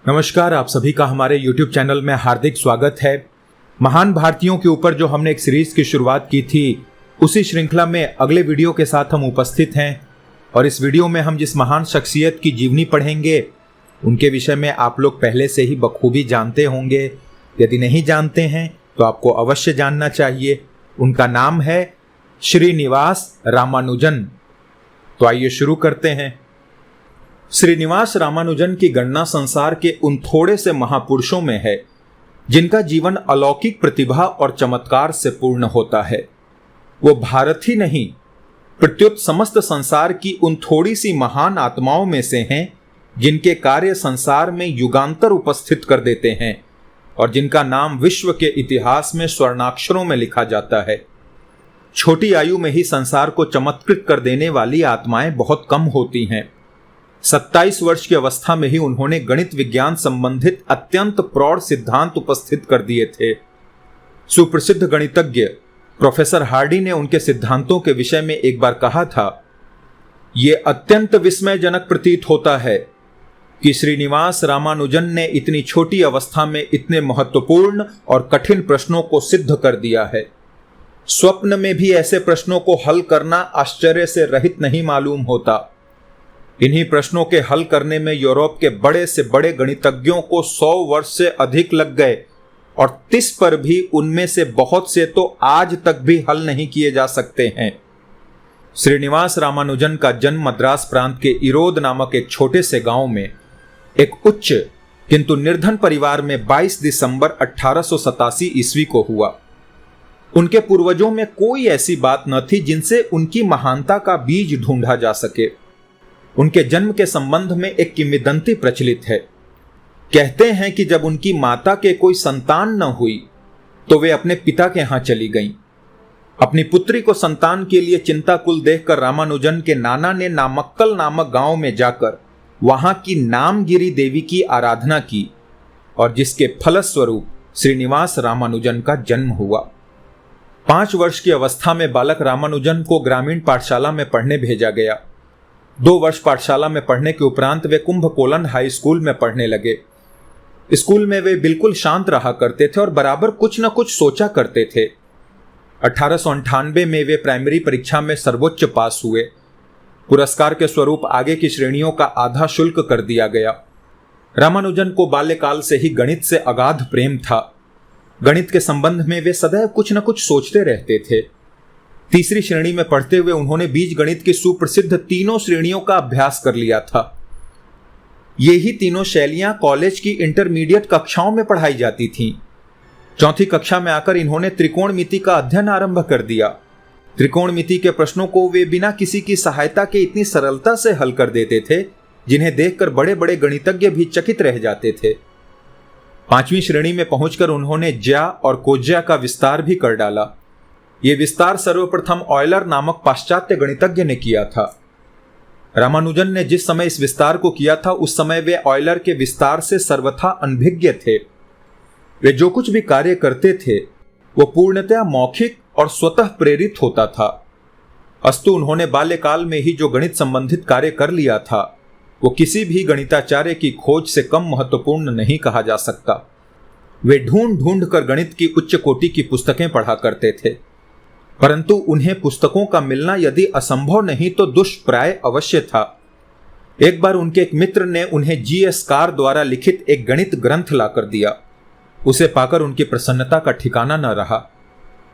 नमस्कार, आप सभी का हमारे YouTube चैनल में हार्दिक स्वागत है। महान भारतीयों के ऊपर जो हमने एक सीरीज की शुरुआत की थी, उसी श्रृंखला में अगले वीडियो के साथ हम उपस्थित हैं और इस वीडियो में हम जिस महान शख्सियत की जीवनी पढ़ेंगे उनके विषय में आप लोग पहले से ही बखूबी जानते होंगे। यदि नहीं जानते हैं तो आपको अवश्य जानना चाहिए। उनका नाम है श्रीनिवास रामानुजन। तो आइए शुरू करते हैं। श्रीनिवास रामानुजन की गणना संसार के उन थोड़े से महापुरुषों में है जिनका जीवन अलौकिक प्रतिभा और चमत्कार से पूर्ण होता है। वो भारत ही नहीं प्रत्युत समस्त संसार की उन थोड़ी सी महान आत्माओं में से हैं जिनके कार्य संसार में युगांतर उपस्थित कर देते हैं और जिनका नाम विश्व के इतिहास में स्वर्णाक्षरों में लिखा जाता है। छोटी आयु में ही संसार को चमत्कृत कर देने वाली आत्माएं बहुत कम होती हैं। 27 वर्ष की अवस्था में ही उन्होंने गणित विज्ञान संबंधित अत्यंत प्रौढ़ सिद्धांत उपस्थित कर दिए थे। सुप्रसिद्ध गणितज्ञ प्रोफेसर हार्डी ने उनके सिद्धांतों के विषय में एक बार कहा था, ये अत्यंत विस्मयजनक प्रतीत होता है कि श्रीनिवास रामानुजन ने इतनी छोटी अवस्था में इतने महत्वपूर्ण और कठिन प्रश्नों को सिद्ध कर दिया है। स्वप्न में भी ऐसे प्रश्नों को हल करना आश्चर्य से रहित नहीं मालूम होता। इन्हीं प्रश्नों के हल करने में यूरोप के बड़े से बड़े गणितज्ञों को 100 वर्ष से अधिक लग गए और 30 पर भी उनमें से बहुत से तो आज तक भी हल नहीं किए जा सकते हैं। श्रीनिवास रामानुजन का जन्म मद्रास प्रांत के इरोद नामक एक छोटे से गांव में एक उच्च किंतु निर्धन परिवार में 22 दिसंबर 1887 ईस्वी को हुआ। उनके पूर्वजों में कोई ऐसी बात न थी जिनसे उनकी महानता का बीज ढूंढा जा सके। उनके जन्म के संबंध में एक किंवदंती प्रचलित है। कहते हैं कि जब उनकी माता के कोई संतान न हुई तो वे अपने पिता के यहां चली गईं। अपनी पुत्री को संतान के लिए चिंताकुल देखकर रामानुजन के नाना ने नामक्कल नामक गांव में जाकर वहां की नामगिरी देवी की आराधना की और जिसके फलस्वरूप श्रीनिवास रामानुजन का जन्म हुआ। 5 वर्ष की अवस्था में बालक रामानुजन को ग्रामीण पाठशाला में पढ़ने भेजा गया। 2 वर्ष पाठशाला में पढ़ने के उपरांत वे कुंभकोलन हाई स्कूल में पढ़ने लगे। स्कूल में वे बिल्कुल शांत रहा करते थे और बराबर कुछ न कुछ सोचा करते थे। 1898 में वे प्राइमरी परीक्षा में सर्वोच्च पास हुए। पुरस्कार के स्वरूप आगे की श्रेणियों का आधा शुल्क कर दिया गया। रामानुजन को बाल्यकाल से ही गणित से अगाध प्रेम था। गणित के संबंध में वे सदैव कुछ न कुछ सोचते रहते थे। तीसरी श्रेणी में पढ़ते हुए उन्होंने बीज गणित की सुप्रसिद्ध तीनों श्रेणियों का अभ्यास कर लिया था। ये ही तीनों शैलियां कॉलेज की इंटरमीडिएट कक्षाओं में पढ़ाई जाती थीं। 4वीं कक्षा में आकर इन्होंने त्रिकोणमिति का अध्ययन आरंभ कर दिया। त्रिकोणमिति के प्रश्नों को वे बिना किसी की सहायता के इतनी सरलता से हल कर देते थे जिन्हें देखकर बड़े बड़े गणितज्ञ भी चकित रह जाते थे। 5वीं श्रेणी में पहुंचकर उन्होंने ज्या और कोज्या का विस्तार भी कर डाला। यह विस्तार सर्वप्रथम ऑयलर नामक पाश्चात्य गणितज्ञ ने किया था। रामानुजन ने जिस समय इस विस्तार को किया था उस समय वे ऑयलर के विस्तार से सर्वथा अनभिज्ञ थे। वे जो कुछ भी कार्य करते थे वो पूर्णतया मौखिक और स्वतः प्रेरित होता था। अस्तु उन्होंने बाल्यकाल में ही जो गणित संबंधित कार्य कर लिया था वो किसी भी गणिताचार्य की खोज से कम महत्वपूर्ण नहीं कहा जा सकता। वे ढूंढ ढूंढ कर गणित की उच्च कोटि की पुस्तकें पढ़ा करते थे, परंतु उन्हें पुस्तकों का मिलना यदि असंभव नहीं तो दुष्प्राय अवश्य था। एक बार उनके एक मित्र ने उन्हें जी.एस. कार द्वारा लिखित एक गणित ग्रंथ लाकर दिया। उसे पाकर उनकी प्रसन्नता का ठिकाना न रहा।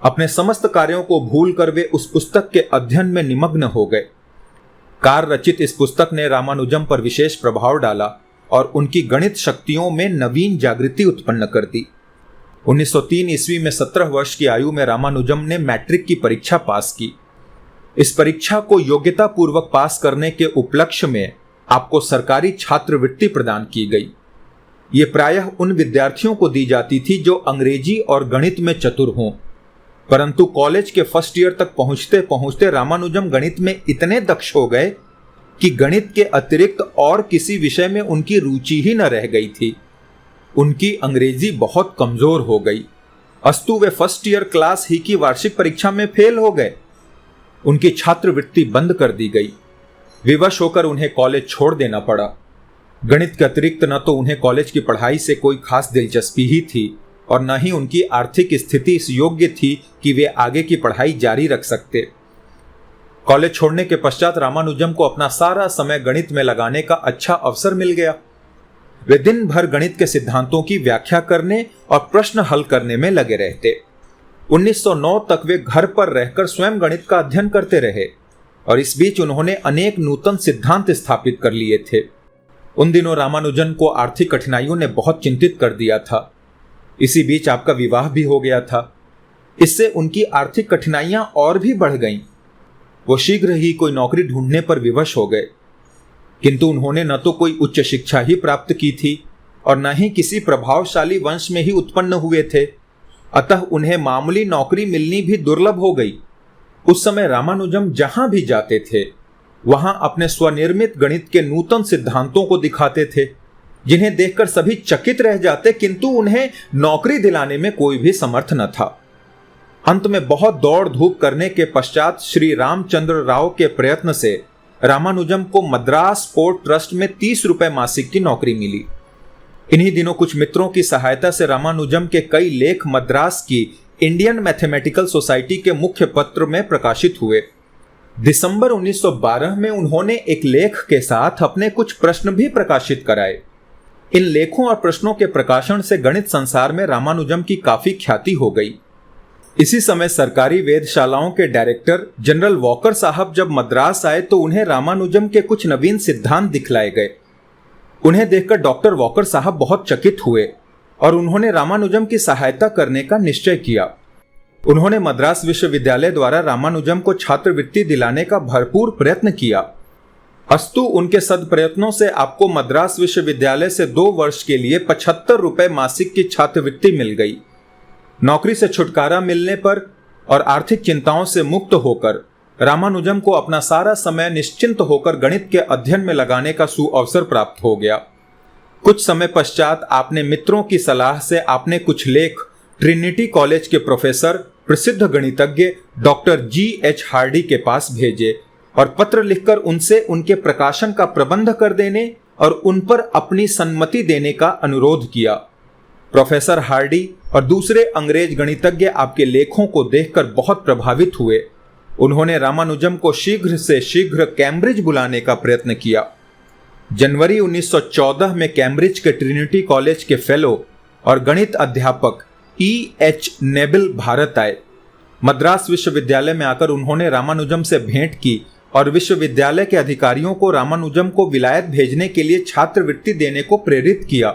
अपने समस्त कार्यों को भूलकर वे उस पुस्तक के अध्ययन में निमग्न हो गए। कार रचित इस पुस्तक ने रामानुजन पर विशेष प्रभाव डाला और उनकी गणित शक्तियों में नवीन जागृति उत्पन्न कर दी। 1903 ईस्वी में 17 वर्ष की आयु में रामानुजन ने मैट्रिक की परीक्षा पास की। इस परीक्षा को योग्यता पूर्वक पास करने के उपलक्ष्य में आपको सरकारी छात्रवृत्ति प्रदान की गई। ये प्रायः उन विद्यार्थियों को दी जाती थी जो अंग्रेजी और गणित में चतुर हों, परंतु कॉलेज के फर्स्ट ईयर तक पहुंचते पहुंचते रामानुजन गणित में इतने दक्ष हो गए कि गणित के अतिरिक्त और किसी विषय में उनकी रुचि ही न रह गई थी। उनकी अंग्रेजी बहुत कमजोर हो गई। अस्तु वे फर्स्ट ईयर क्लास ही की वार्षिक परीक्षा में फेल हो गए। उनकी छात्रवृत्ति बंद कर दी गई। विवश होकर उन्हें कॉलेज छोड़ देना पड़ा। गणित के अतिरिक्त न तो उन्हें कॉलेज की पढ़ाई से कोई खास दिलचस्पी ही थी और न ही उनकी आर्थिक स्थिति इस योग्य थी कि वे आगे की पढ़ाई जारी रख सकते। कॉलेज छोड़ने के पश्चात रामानुजम को अपना सारा समय गणित में लगाने का अच्छा अवसर मिल गया। वे दिन भर गणित के सिद्धांतों की व्याख्या करने और प्रश्न हल करने में लगे रहते। 1909 तक वे घर पर रहकर स्वयं गणित का अध्ययन करते रहे और इस बीच उन्होंने अनेक नूतन सिद्धांत स्थापित कर लिए थे। उन दिनों रामानुजन को आर्थिक कठिनाइयों ने बहुत चिंतित कर दिया था। इसी बीच आपका विवाह भी हो गया था। इससे उनकी आर्थिक कठिनाइयां और भी बढ़ गईं। वो शीघ्र ही कोई नौकरी ढूंढने पर विवश हो गए, किंतु उन्होंने न तो कोई उच्च शिक्षा ही प्राप्त की थी और न ही किसी प्रभावशाली वंश में ही उत्पन्न हुए थे। अतः उन्हें मामूली नौकरी मिलनी भी दुर्लभ हो गई। उस समय रामानुजम जहां भी जाते थे वहां अपने स्वनिर्मित गणित के नूतन सिद्धांतों को दिखाते थे, जिन्हें देखकर सभी चकित रह जाते, किंतु उन्हें नौकरी दिलाने में कोई भी समर्थ न था। अंत में बहुत दौड़ धूप करने के पश्चात श्री रामचंद्र राव के प्रयत्न से रामानुजम को मद्रास पोर्ट ट्रस्ट में 30 रुपए मासिक की नौकरी मिली। इन्हीं दिनों कुछ मित्रों की सहायता से रामानुजम के कई लेख मद्रास की इंडियन मैथमेटिकल सोसाइटी के मुख्य पत्र में प्रकाशित हुए। दिसंबर 1912 में उन्होंने एक लेख के साथ अपने कुछ प्रश्न भी प्रकाशित कराए। इन लेखों और प्रश्नों के प्रकाशन से गणित संसार में रामानुजम की काफी ख्याति हो गई। इसी समय सरकारी वेधशालाओं के डायरेक्टर जनरल वॉकर साहब जब मद्रास आए तो उन्हें रामानुजम के कुछ नवीन सिद्धांत दिखलाए गए। उन्हें देखकर डॉक्टर वॉकर साहब बहुत चकित हुए और उन्होंने रामानुजम की सहायता करने का निश्चय किया। उन्होंने मद्रास विश्वविद्यालय द्वारा रामानुजम को छात्रवृत्ति दिलाने का भरपूर प्रयत्न किया। अस्तु उनके सद्प्रयत्नों से आपको मद्रास विश्वविद्यालय से 2 वर्ष के लिए 75 रुपए मासिक की छात्रवृत्ति मिल गई। नौकरी से छुटकारा मिलने पर और आर्थिक चिंताओं से मुक्त होकर रामानुजम को अपना सारा समय निश्चिंत होकर गणित के अध्ययन में लगाने का सुअवसर प्राप्त हो गया। कुछ समय पश्चात आपने मित्रों की सलाह से आपने कुछ लेख ट्रिनिटी कॉलेज के प्रोफेसर प्रसिद्ध गणितज्ञ डॉक्टर G.H. हार्डी के पास भेजे और पत्र लिखकर उनसे उनके प्रकाशन का प्रबंध कर देने और उन पर अपनी सम्मति देने का अनुरोध किया। प्रोफेसर हार्डी और दूसरे अंग्रेज गणितज्ञ आपके लेखों को देखकर बहुत प्रभावित हुए। उन्होंने रामानुजम को शीघ्र से शीघ्र कैम्ब्रिज बुलाने का प्रयत्न किया। जनवरी 1914 में कैम्ब्रिज के ट्रिनिटी कॉलेज के फेलो और गणित अध्यापक E.H. नेबिल भारत आए। मद्रास विश्वविद्यालय में आकर उन्होंने रामानुजम से भेंट की और विश्वविद्यालय के अधिकारियों को रामानुजम को विलायत भेजने के लिए छात्रवृत्ति देने को प्रेरित किया।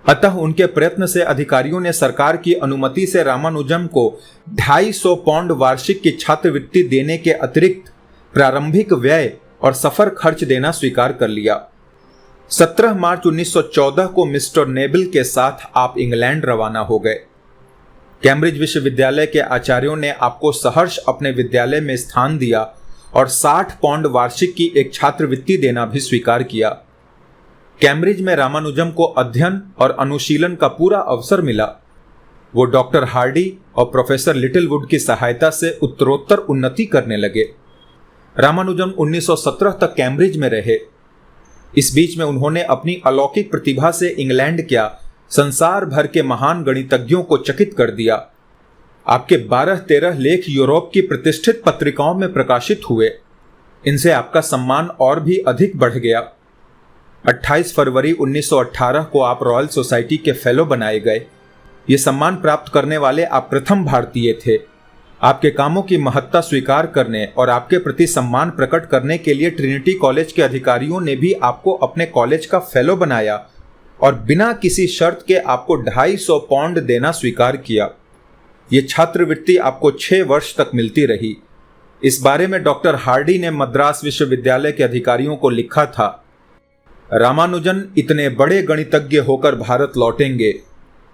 अतः उनके प्रयत्न से अधिकारियों ने सरकार की अनुमति से रामानुजम को 250 पाउंड वार्षिक की छात्रवृत्ति देने के अतिरिक्त प्रारंभिक व्यय और सफर खर्च देना स्वीकार कर लिया। 17 मार्च 1914 को मिस्टर नेबिल के साथ आप इंग्लैंड रवाना हो गए। कैम्ब्रिज विश्वविद्यालय के आचार्यों ने आपको सहर्ष अपने विद्यालय में स्थान दिया और 60 पाउंड वार्षिक की एक छात्रवृत्ति देना भी स्वीकार किया। कैम्ब्रिज में रामानुजम को अध्ययन और अनुशीलन का पूरा अवसर मिला। वो डॉक्टर हार्डी और प्रोफेसर लिटिलवुड की सहायता से उत्तरोत्तर उन्नति करने लगे। रामानुजम 1917 तक कैम्ब्रिज में रहे। इस बीच में उन्होंने अपनी अलौकिक प्रतिभा से इंग्लैंड क्या संसार भर के महान गणितज्ञों को चकित कर दिया। आपके 12-13 लेख यूरोप की प्रतिष्ठित पत्रिकाओं में प्रकाशित हुए। इनसे आपका सम्मान और भी अधिक बढ़ गया। 28 फरवरी 1918 को आप रॉयल सोसाइटी के फेलो बनाए गए। ये सम्मान प्राप्त करने वाले आप प्रथम भारतीय थे। आपके कामों की महत्ता स्वीकार करने और आपके प्रति सम्मान प्रकट करने के लिए ट्रिनिटी कॉलेज के अधिकारियों ने भी आपको अपने कॉलेज का फेलो बनाया और बिना किसी शर्त के आपको 250 पाउंड देना स्वीकार किया। ये छात्रवृत्ति आपको 6 वर्ष तक मिलती रही। इस बारे में डॉक्टर हार्डी ने मद्रास विश्वविद्यालय के अधिकारियों को लिखा था, रामानुजन इतने बड़े गणितज्ञ होकर भारत लौटेंगे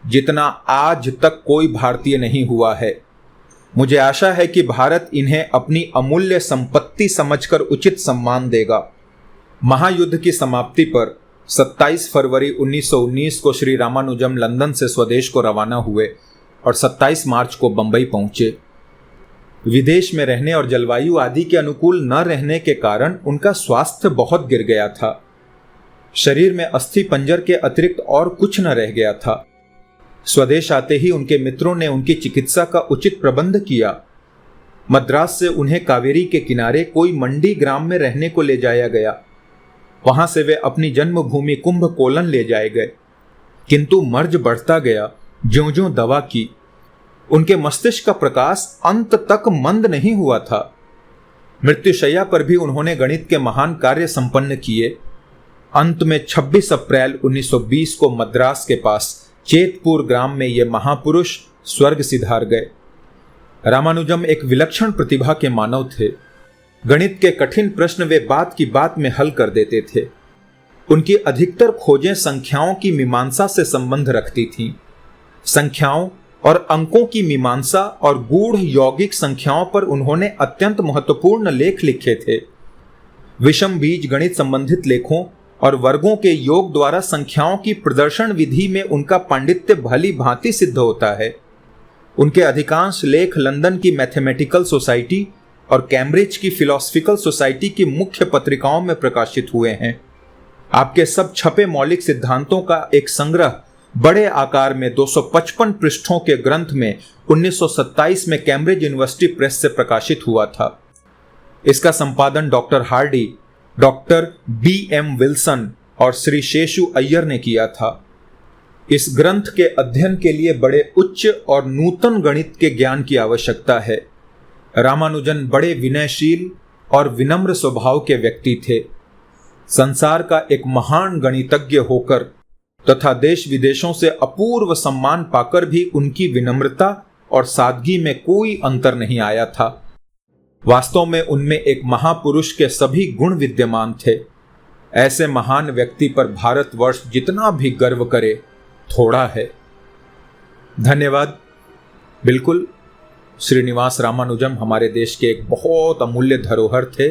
जितना आज तक कोई भारतीय नहीं हुआ है। मुझे आशा है कि भारत इन्हें अपनी अमूल्य संपत्ति समझकर उचित सम्मान देगा। महायुद्ध की समाप्ति पर 27 फरवरी 1919 को श्री रामानुजम लंदन से स्वदेश को रवाना हुए और 27 मार्च को बंबई पहुंचे। विदेश में रहने और जलवायु आदि के अनुकूल न रहने के कारण उनका स्वास्थ्य बहुत गिर गया था। शरीर में अस्थि पंजर के अतिरिक्त और कुछ न रह गया था। स्वदेश आते ही उनके मित्रों ने उनकी चिकित्सा का उचित प्रबंध किया। मद्रास से उन्हें कावेरी के किनारे कोई मंडी ग्राम में रहने को ले जाया गया। वहां से वे अपनी जन्मभूमि कुंभकोलन ले जाए गए। किंतु मर्ज बढ़ता गया ज्यों-ज्यों दवा की। उनके मस्तिष्क का प्रकाश अंत तक मंद नहीं हुआ था। मृत्युशैया पर भी उन्होंने गणित के महान कार्य संपन्न किए। अंत में 26 अप्रैल 1920 को मद्रास के पास चेतपुर ग्राम में ये महापुरुष स्वर्ग सिधार गए। रामानुजम एक विलक्षण प्रतिभा के मानव थे। गणित के कठिन प्रश्न वे बात की बात में हल कर देते थे। उनकी अधिकतर खोजें संख्याओं की मीमांसा से संबंध रखती थीं। संख्याओं और अंकों की मीमांसा और गूढ़ यौगिक संख्याओं पर उन्होंने अत्यंत महत्वपूर्ण लेख लिखे थे। विषम बीज गणित संबंधित लेखों और वर्गों के योग द्वारा संख्याओं की प्रदर्शन विधि में उनका पांडित्य भली भांति सिद्ध होता है। उनके अधिकांश लेख लंदन की मैथमेटिकल सोसाइटी और कैम्ब्रिज की फिलोसफिकल सोसाइटी की मुख्य पत्रिकाओं में प्रकाशित हुए हैं। आपके सब छपे मौलिक सिद्धांतों का एक संग्रह बड़े आकार में 255 पृष्ठों के ग्रंथ में 1927 में कैम्ब्रिज यूनिवर्सिटी प्रेस से प्रकाशित हुआ था। इसका संपादन doctor Hardy, doctor B.M. Wilson और श्री शेषु अय्यर ने किया था। इस ग्रंथ के अध्ययन के लिए बड़े उच्च और नूतन गणित के ज्ञान की आवश्यकता है। रामानुजन बड़े विनयशील और विनम्र स्वभाव के व्यक्ति थे। संसार का एक महान गणितज्ञ होकर तथा देश विदेशों से अपूर्व सम्मान पाकर भी उनकी विनम्रता और सादगी में कोई अंतर नहीं आया था। वास्तव में उनमें एक महापुरुष के सभी गुण विद्यमान थे। ऐसे महान व्यक्ति पर भारतवर्ष जितना भी गर्व करे थोड़ा है। धन्यवाद। बिल्कुल, श्रीनिवास रामानुजम हमारे देश के एक बहुत अमूल्य धरोहर थे।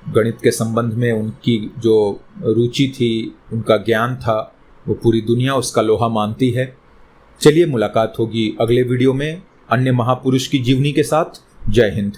गणित के संबंध में उनकी जो रुचि थी, उनका ज्ञान था, वो पूरी दुनिया उसका लोहा मानती है। चलिए मुलाकात होगी अगले वीडियो में अन्य महापुरुष की जीवनी के साथ। जय हिंद।